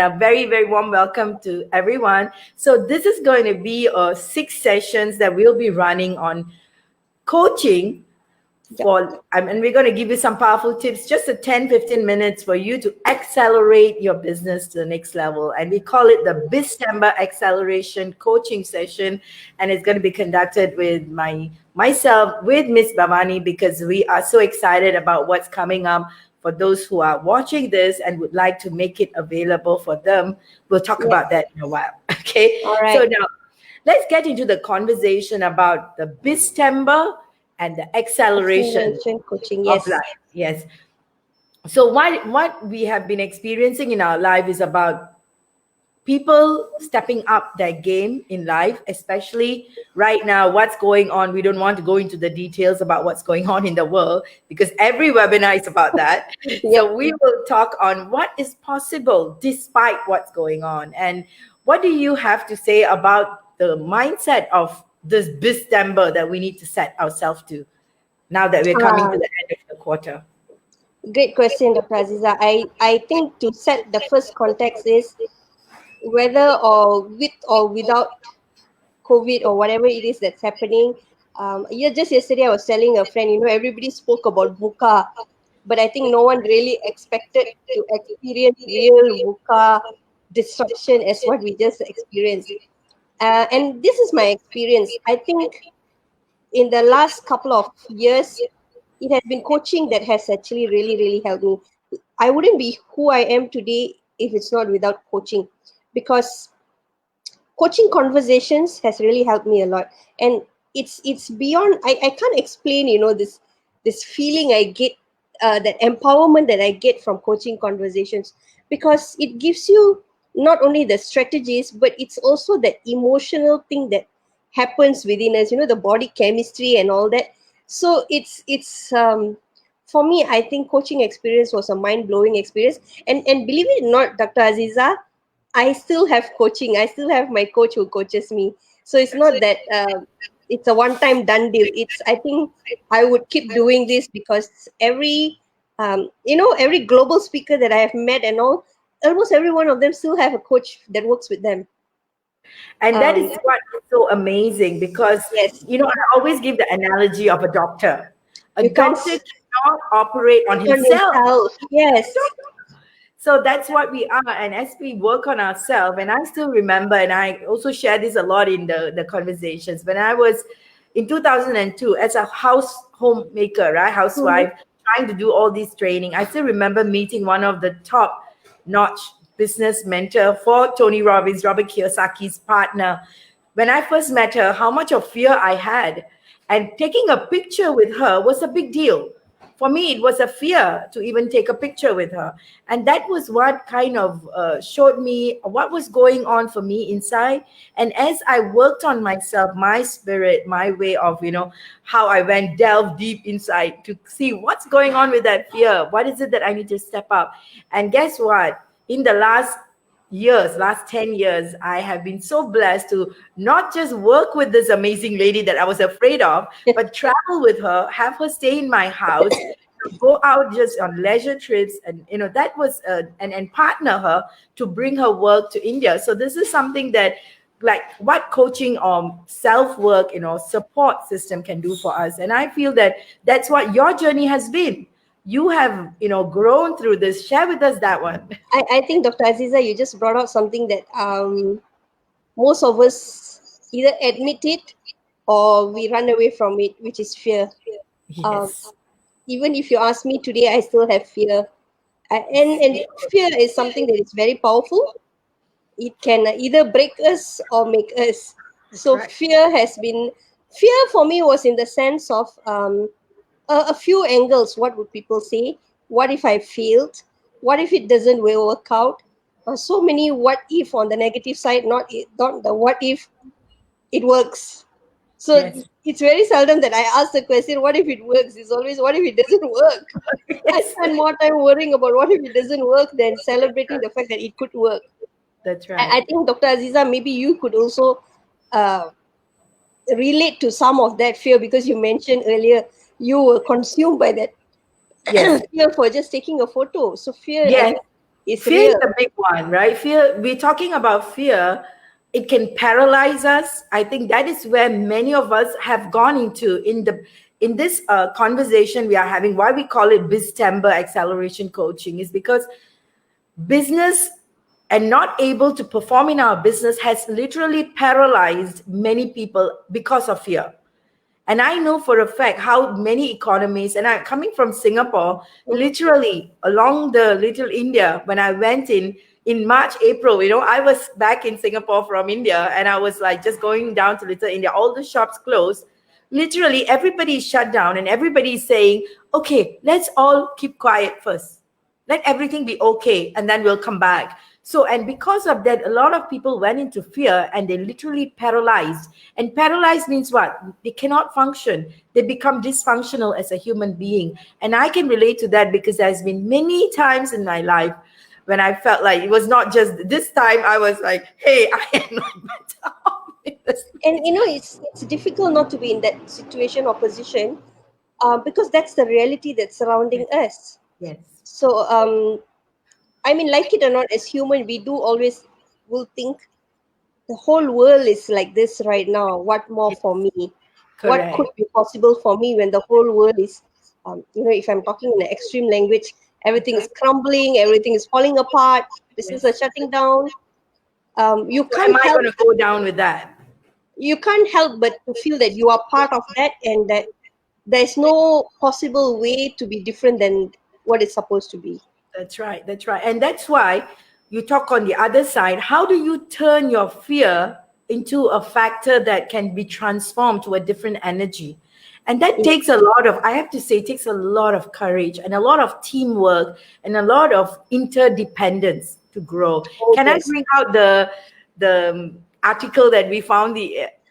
A very, very warm welcome to everyone. So this is going to be 6 sessions that we'll be running on coaching and we're going to give you some powerful tips, just a 10-15 minutes for you to accelerate your business to the next level. And we call it the Biztember Acceleration Coaching Session. And it's going to be conducted with myself, with Miss Bavani, because we are so excited about what's coming up for those who are watching this and would like to make it available for them. We'll talk about that in a while. Okay. All right. So now let's get into the conversation about the Biztember and the acceleration coaching, of life. Yes. So what we have been experiencing in our life is about people stepping up their game in life, especially right now, what's going on. We don't want to go into the details about what's going on in the world because every webinar is about that. So we will talk on what is possible despite what's going on. And what do you have to say about the mindset of this Biztember that we need to set ourselves to now that we're coming to the end of the quarter? Great question, Dr. Azeeza. I think to set the first context is whether or with or without COVID or whatever it is that's happening. Just yesterday I was telling a friend, everybody spoke about VUCA, but I think no one really expected to experience real VUCA disruption as what we just experienced. And this is my experience. I think in the last couple of years, it has been coaching that has actually really, really helped me. I wouldn't be who I am today if it's not without coaching, because coaching conversations has really helped me a lot. And it's beyond, I can't explain, this feeling I get, that empowerment that I get from coaching conversations, because it gives you not only the strategies, but it's also that emotional thing that happens within us, the body chemistry and all that. So it's for me, I think coaching experience was a mind-blowing experience. And believe it or not, Dr. Azeeza, I still have coaching. I still have my coach who coaches me. So it's not that it's a one-time done deal. I think I would keep doing this because every global speaker that I have met and all, almost every one of them still have a coach that works with them. And that is what is so amazing because, I always give the analogy of a doctor. A doctor cannot operate on himself. Yes. So that's what we are. And as we work on ourselves, and I still remember, and I also share this a lot in the conversations, when I was in 2002 as a homemaker, right, housewife, trying to do all this training, I still remember meeting one of the top-notch business mentor for Tony Robbins, Robert Kiyosaki's partner. When I first met her, how much of fear I had. And taking a picture with her was a big deal. For me, it was a fear to even take a picture with her. And that was what kind of showed me what was going on for me inside. And as I worked on myself, my spirit, my way of, how I delve deep inside to see what's going on with that fear. What is it that I need to step up? And guess what? In the last 10 years, I have been so blessed to not just work with this amazing lady that I was afraid of, but travel with her, have her stay in my house, go out just on leisure trips, and that was and partner her to bring her work to India. So this is something that, like, what coaching or self-work, support system can do for us. And I feel that that's what your journey has been. You have, grown through this. Share with us that one. I think, Dr. Azeeza, you just brought out something that most of us either admit it or we run away from it, which is fear. Yes. Even if you ask me today, I still have fear. And fear is something that is very powerful. It can either break us or make us. So fear for me was in the sense of a few angles. What would people say? What if I failed? What if it doesn't work out? So many what if on the negative side, not the what if it works. So it's very seldom that I ask the question, what if it works? It's always, what if it doesn't work? I spend more time worrying about what if it doesn't work than celebrating the fact that it could work. That's right. I think, Dr. Azeeza, maybe you could also relate to some of that fear, because you mentioned earlier you were consumed by that fear for just taking a photo. So fear is Fear is real. a big one, right? Fear, we're talking about fear. It can paralyze us. I think that is where many of us have gone into in this conversation we are having. Why we call it Biztember acceleration coaching is because business and not able to perform in our business has literally paralyzed many people because of fear. And I know for a fact how many economies, and I'm coming from Singapore, literally along the Little India, when I went in March, April, I was back in Singapore from India, and I was like just going down to Little India, all the shops closed. Literally, everybody is shut down, and everybody is saying, okay, let's all keep quiet first. Let everything be okay, and then we'll come back. So, and because of that, a lot of people went into fear and they literally paralyzed. And paralyzed means what? They cannot function. They become dysfunctional as a human being. And I can relate to that because there's been many times in my life when I felt like it was not just this time. I was like, hey, I am not better. And it's difficult not to be in that situation or position, because that's the reality that's surrounding us. Yes, So I mean, like it or not, as human, we do always will think the whole world is like this right now. What more for me? What could correct. be possible for me when the whole world is, if I'm talking in an extreme language, everything is crumbling, everything is falling apart, business are Yes. shutting down. You So am can't I help going to go down with that? but to feel that you are part of that, and that there's no possible way to be different than what it's supposed to be. That's right. That's right. And that's why you talk on the other side. How do you turn your fear into a factor that can be transformed to a different energy? And that Yeah. takes a lot of, I have to say, it takes a lot of courage and a lot of teamwork and a lot of interdependence to grow. Oh Can I yes. bring out the article that we found Oh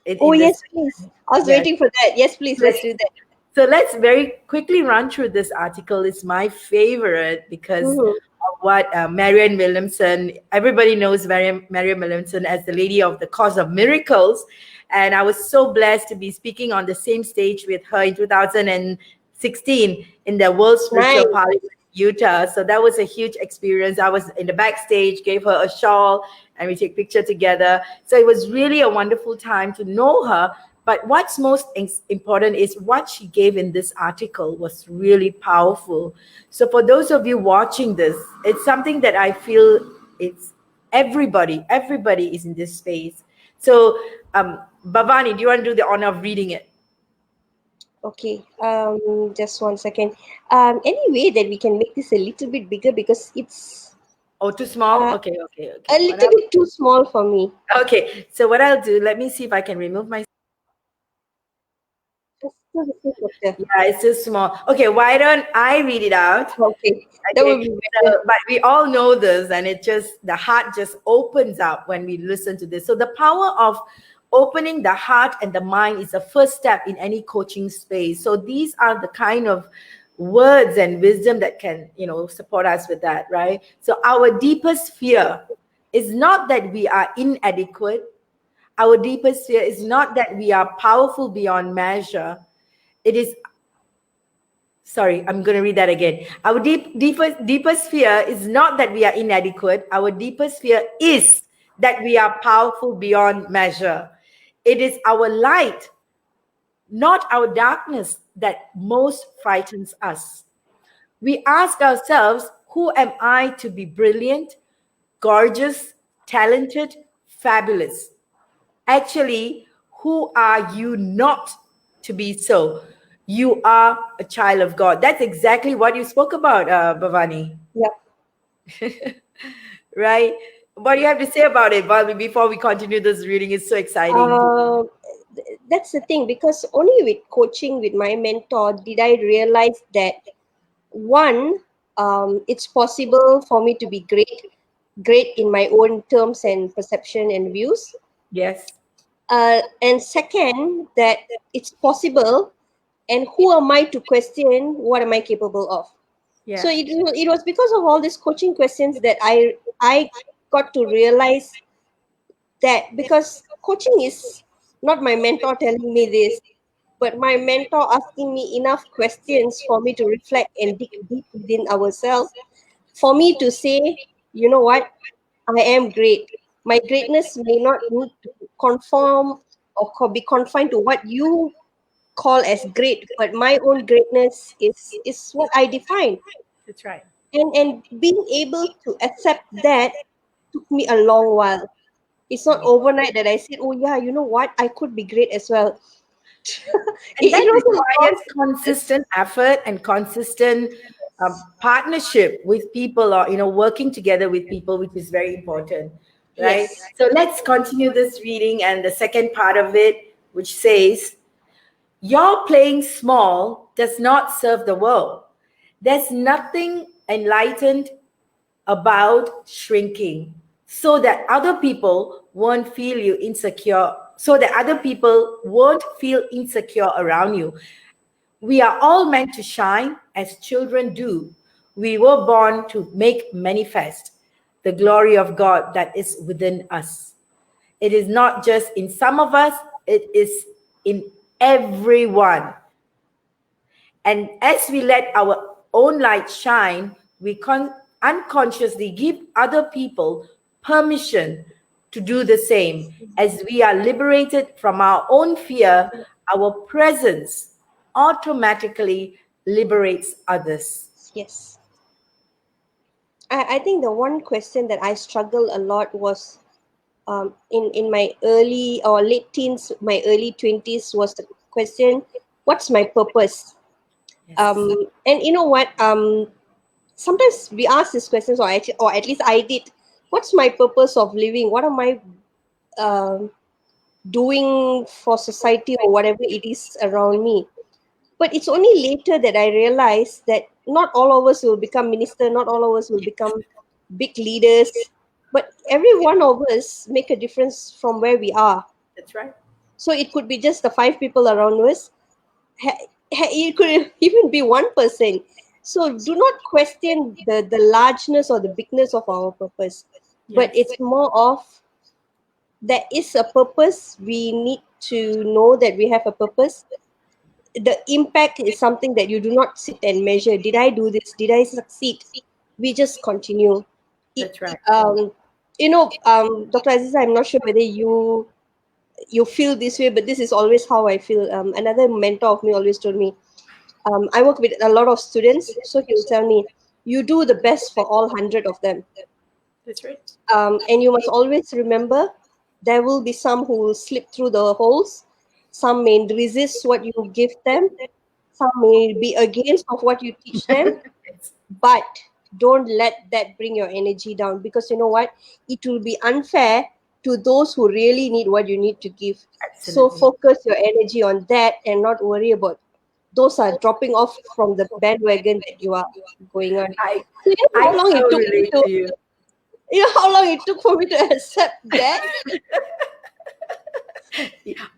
in this? yes, please. I was Yes. waiting for that. Yes, please. Yes. Let's do that. So let's very quickly run through this article. It's my favorite because Mm-hmm. of what Marianne Williamson, everybody knows Marianne Williamson as the lady of the Cause of Miracles. And I was so blessed to be speaking on the same stage with her in 2016 in the World Spiritual Nice. Parliament in Utah. So that was a huge experience. I was in the backstage, gave her a shawl, and we take picture together. So it was really a wonderful time to know her. But what's most important is what she gave in this article was really powerful. So for those of you watching this, it's something that I feel it's everybody is in this space. So Bavani, do you want to do the honor of reading it? Okay. Just 1 second. Any way that we can make this a little bit bigger, because it's Oh, too small? uh, Okay. a What little else? bit too small for me. Okay, so what I'll do, let me see if I can remove my. Just for the sake of the- Yeah, it's too small. Okay, why don't I read it out? Okay, that would Okay, be better. so, but we all know this, and it just, the heart just opens up when we listen to this. So, the power of opening the heart and the mind is the first step in any coaching space. So, these are the kind of words and wisdom that can, support us with that, right? So, our deepest fear is not that we are inadequate. Our deepest fear is not that we are powerful beyond measure. It is, sorry, I'm going to read that again. Our deepest fear is not that we are inadequate. Our deepest fear is that we are powerful beyond measure. It is our light, not our darkness, that most frightens us. We ask ourselves, who am I to be brilliant, gorgeous, talented, fabulous? Actually, who are you not to be so? You are a child of God. That's exactly what you spoke about, Bhavani, Yeah. right? What do you have to say about it, Bhavani, before we continue this reading? It's so exciting. That's the thing, because only with coaching with my mentor did I realize that, one, it's possible for me to be great in my own terms and perception and views. Yes. And second, that it's possible, and who am I to question what am I capable of? So Yeah. it was because of all these coaching questions that I got to realize that, because coaching is not my mentor telling me this, but my mentor asking me enough questions for me to reflect and dig deep within ourselves, for me to say, you know what? I am great. My greatness may not need to conform or be confined to what you call as great, but my own greatness is what I define. That's right. And being able to accept that took me a long while. It's not overnight that I said, oh yeah, you know what, I could be great as well. And that It was a long requires consistent effort and consistent partnership with people, or working together with people, which is very important, right? yes. So let's continue this reading and the second part of it, which says, your playing small does not serve the world. There's nothing enlightened about shrinking, so that other people won't feel you insecure, so that other people won't feel insecure around you. We are all meant to shine as children do. We were born to make manifest the glory of God that is within us. It is not just in some of us, it is in everyone. And as we let our own light shine, we unconsciously give other people permission to do the same. As we are liberated from our own fear, our presence automatically liberates others. Yes. I think the one question that I struggled a lot was in my early or late teens, my early 20s, was the question, what's my purpose? Yes. And you know what? Sometimes we ask these questions, or at least I did. What's my purpose of living? What am I um doing for society or whatever it is around me? But it's only later that I realized that not all of us will become minister, not all of us will become big leaders, but every one of us make a difference from where we are. That's right. So it could be just the five people around us. It could even be one person. So do not question the largeness or the bigness of our purpose, but Yes. it's more of, there is a purpose. We need to know that we have a purpose. The impact is something that you do not sit and measure. Did I do this? Did I succeed? We just continue. It, That's right. Dr. Aziza, I'm not sure whether you feel this way, but this is always how I feel. Another mentor of me always told me, I work with a lot of students, so he'll tell me, you do the best for all 100 of them. That's right. And you must always remember, there will be some who will slip through the holes. Some may resist what you give them. Some may be against of what you teach them. Yes. But don't let that bring your energy down, because you know what? It will be unfair to those who really need what you need to give. So Absolutely. focus your energy on that and not worry about those are dropping off from the bandwagon that you are going on. I So you know I how long so it took me relate to to you. how long it took for me to accept that?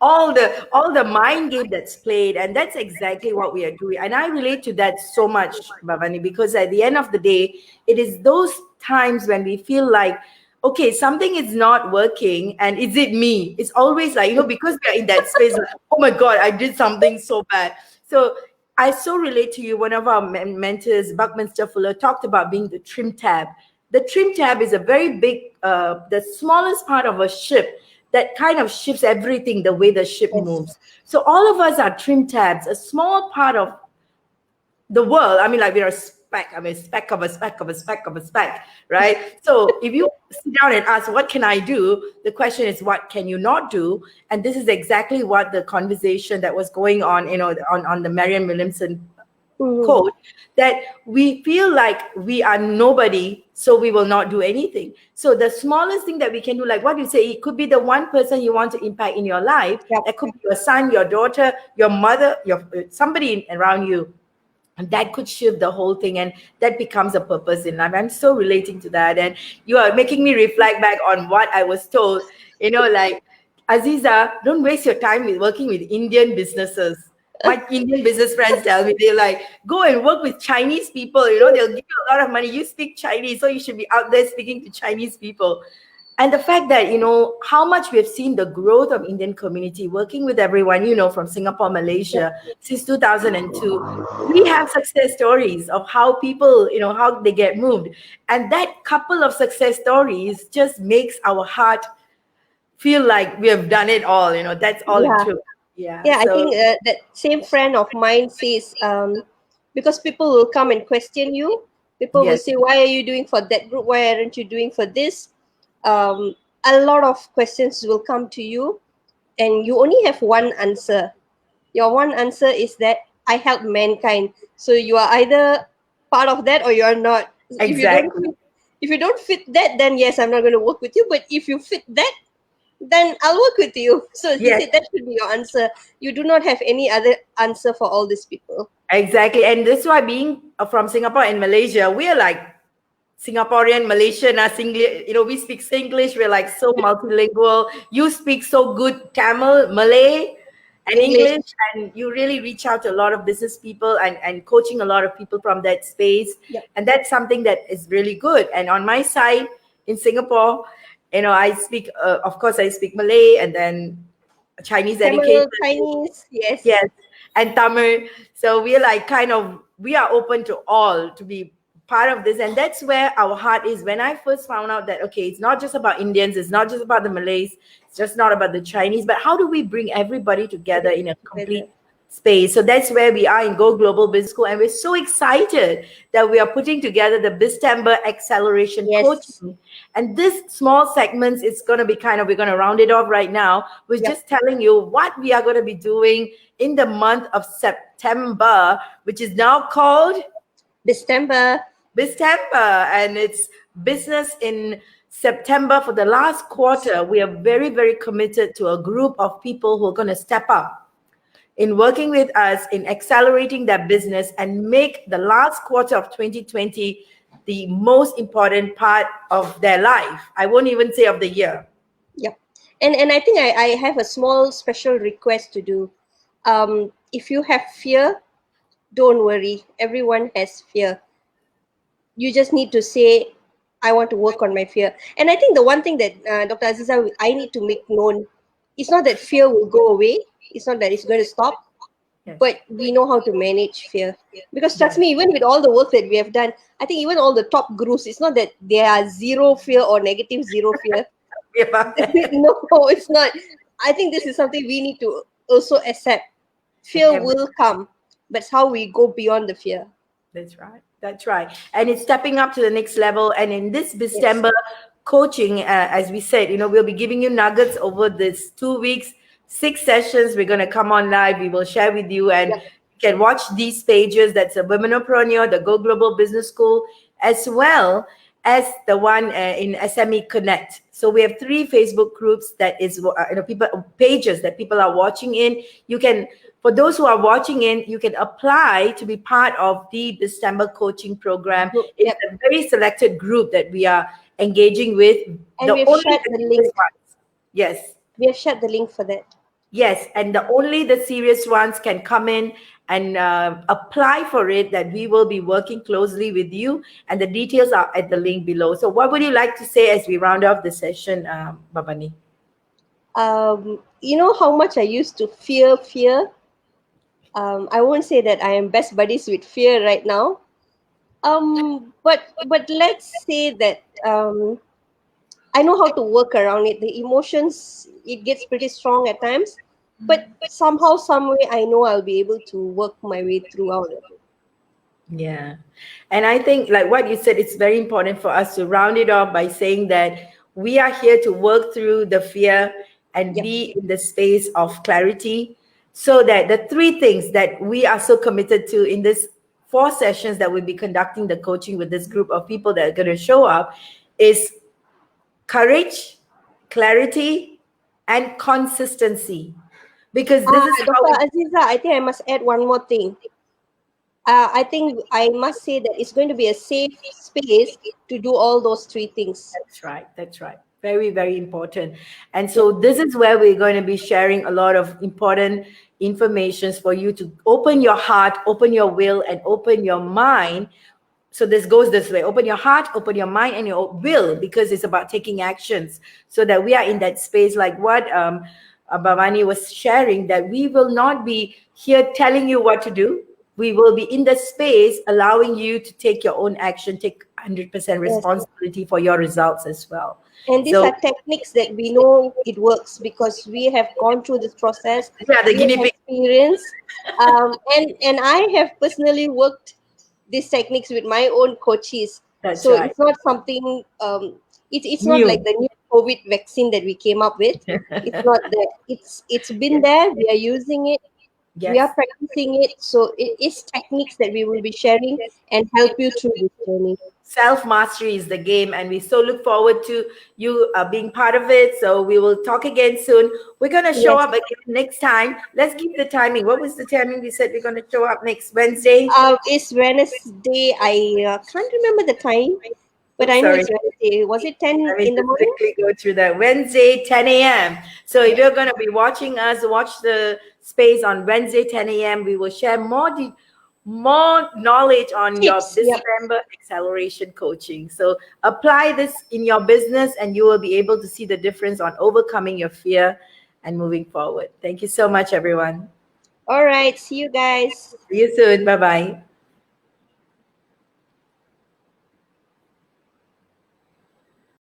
All the mind game that's played, and that's exactly what we are doing, and I relate to that so much, Bavani, because at the end of the day, it is those times when we feel like, okay, something is not working, and is it me? It's always like, because we are in that space like, oh my god, I did something so bad. So I so relate to you. One of our mentors, Buckminster Fuller, talked about being the trim tab. The trim tab is a very big, the smallest part of a ship that kind of shifts everything the way the ship Yes. moves. So all of us are trim tabs, a small part of the world. I mean, like we're a speck. I mean, speck of a speck of a speck of a speck, right? So if you sit down and ask, what can I do? The question is, what can you not do? And this is exactly what the conversation that was going on, on the Marianne Williamson Mhm. quote, that we feel like we are nobody, so we will not do anything. So the smallest thing that we can do, like what you say, it could be the one person you want to impact in your life. Yep. That could be your son, your daughter, your mother, your somebody around you, and that could shift the whole thing, and that becomes a purpose in life. I'm so relating to that, and you are making me reflect back on what I was told, like, Aziza, don't waste your time with working with Indian businesses. My Indian business friends tell me, they're like, go and work with Chinese people, they'll give you a lot of money. You speak Chinese, so you should be out there speaking to Chinese people. And the fact that, how much we have seen the growth of Indian community working with everyone, from Singapore, Yep. Malaysia, since 2002, we have success stories of how people, how they get moved. And that couple of success stories just makes our heart feel like we have done it all, that's all it Yeah. took. Yeah. Yeah, I So, think that same friend of mine says, because people will come and question you. People will yes, say, "Why are you doing for that group? Why aren't you doing for this?" Um, a lot of questions will come to you, and you only have one answer. Your one answer is that I help mankind. So you are either part of that or you are not. exactly. If you don't fit that, then yes, I'm not going to work with you. But if you fit that, then I'll work with you. So he Yes, said that should be your answer. You do not have any other answer for all these people. exactly. And this is why being from Singapore and Malaysia, we are like Singaporean, Malaysian, we speak Singlish. We're like so multilingual. You speak so good Tamil, Malay, and English. English, and you really reach out to a lot of business people and coaching a lot of people from that space. Yep. And that's something that is really good. And on my side in Singapore, I speak, of course, I speak Malay and then Chinese education. Tamil, Chinese, yes. Yes, and Tamil. So we are like we are open to all to be part of this. And that's where our heart is. When I first found out that, okay, it's not just about Indians, it's not just about the Malays, it's just not about the Chinese, but how do we bring everybody together in a Together. complete space? So that's where we are in Go Global Business School. And we're so excited that we are putting together the Biztember Acceleration Yes. Coaching. And this small segments, it's going to be we're going to round it off right now. We're Yep. just telling you what we are going to be doing in the month of September, which is now called December. Biztember, and it's business in September. For the last quarter, we are very, very committed to a group of people who are going to step up in working with us in accelerating their business and make the last quarter of 2020 the most important part of their life. I won't even say of the year. Yep. And I think I have a small special request to do. If you have fear, don't worry. Everyone has fear. You just need to say, I want to work on my fear. And I think the one thing that Dr. Aziza, I need to make known, it's not that fear will go away. It's not that it's going to stop, Yes. but we know how to manage fear. Because trust Yes. me, even with all the work that we have done, I think even all the top gurus, it's not that they are zero fear or negative zero fear. No, it's not. I think this is something we need to also accept. Fear will come, but it's how we go beyond the fear. That's right. That's right. And it's stepping up to the next level. And in this Yes. Biztember coaching, as we said, we'll be giving you nuggets over this 2 weeks, 6 sessions. We're going to come on live. We will share with you, and Yep. you can watch these pages. That's a Womenopreneur, the Go Global Business School, as well as the one in SME Connect. So we have 3 Facebook groups that is, people pages that people are watching in. You can, for those who are watching in, you can apply to be part of the December coaching program. Yep. It's a very selected group that we are engaging with. And we have shared the link. Yes. We have shared the link for that. Yes, and only the serious ones can come in and apply for it, that we will be working closely with you, and the details are at the link below. So what would you like to say as we round off the session, Bavani? You know how much I used to fear. I won't say that I am best buddies with fear right now. But let's say that I know how to work around it. The emotions, it gets pretty strong at times, but somehow, some way, I know I'll be able to work my way throughout it. Yeah. And I think, like what you said, it's very important for us to round it off by saying that we are here to work through the fear and Yep. be in the space of clarity, so that the 3 things that we are so committed to in this 4 sessions that we'll be conducting the coaching with this group of people that are going to show up is courage, clarity, and consistency. Because this is how Dr. Aziza, I think I must add one more thing. I think I must say that it's going to be a safe space to do all those 3 things. That's right. That's right. Very, very important. And so this is where we're going to be sharing a lot of important informations for you to open your heart, open your will, and open your mind So this goes this way: open your heart, open your mind, and your will, because it's about taking actions, so that we are in that space, like what Bavani was sharing, that we will not be here telling you what to do. We will be in the space allowing you to take your own action, take 100% Yes. responsibility for your results as well. And these So are techniques that we know it works because we have gone through this process. yeah, the We have guinea pig. experience, and I have personally worked these techniques with my own coaches. That's So right. it's not something. It's not like New. the new COVID vaccine that we came up with. It's not that. It's been Yes. there. We are using it. We are Yes. practicing it. So it is techniques that we will be sharing and help you through this journey. Self mastery is the game, and we so look forward to you being part of it. So we will talk again soon. We're gonna show Yes. up again next time. Let's give the timing. What was the timing we said we're gonna show up next Wednesday? It's Wednesday. I can't remember the time, but Oops, I know sorry. it's Wednesday. Was it 10 Let me in the just morning? quickly go through that. Wednesday, 10 a.m. So if Yeah. you're going to be watching us, watch the space on Wednesday, 10 a.m. We will share more knowledge on your Tips. Yep. Biztember acceleration coaching. So apply this in your business, and you will be able to see the difference on overcoming your fear and moving forward. Thank you so much, everyone. All right. See you guys. See you soon. Bye bye.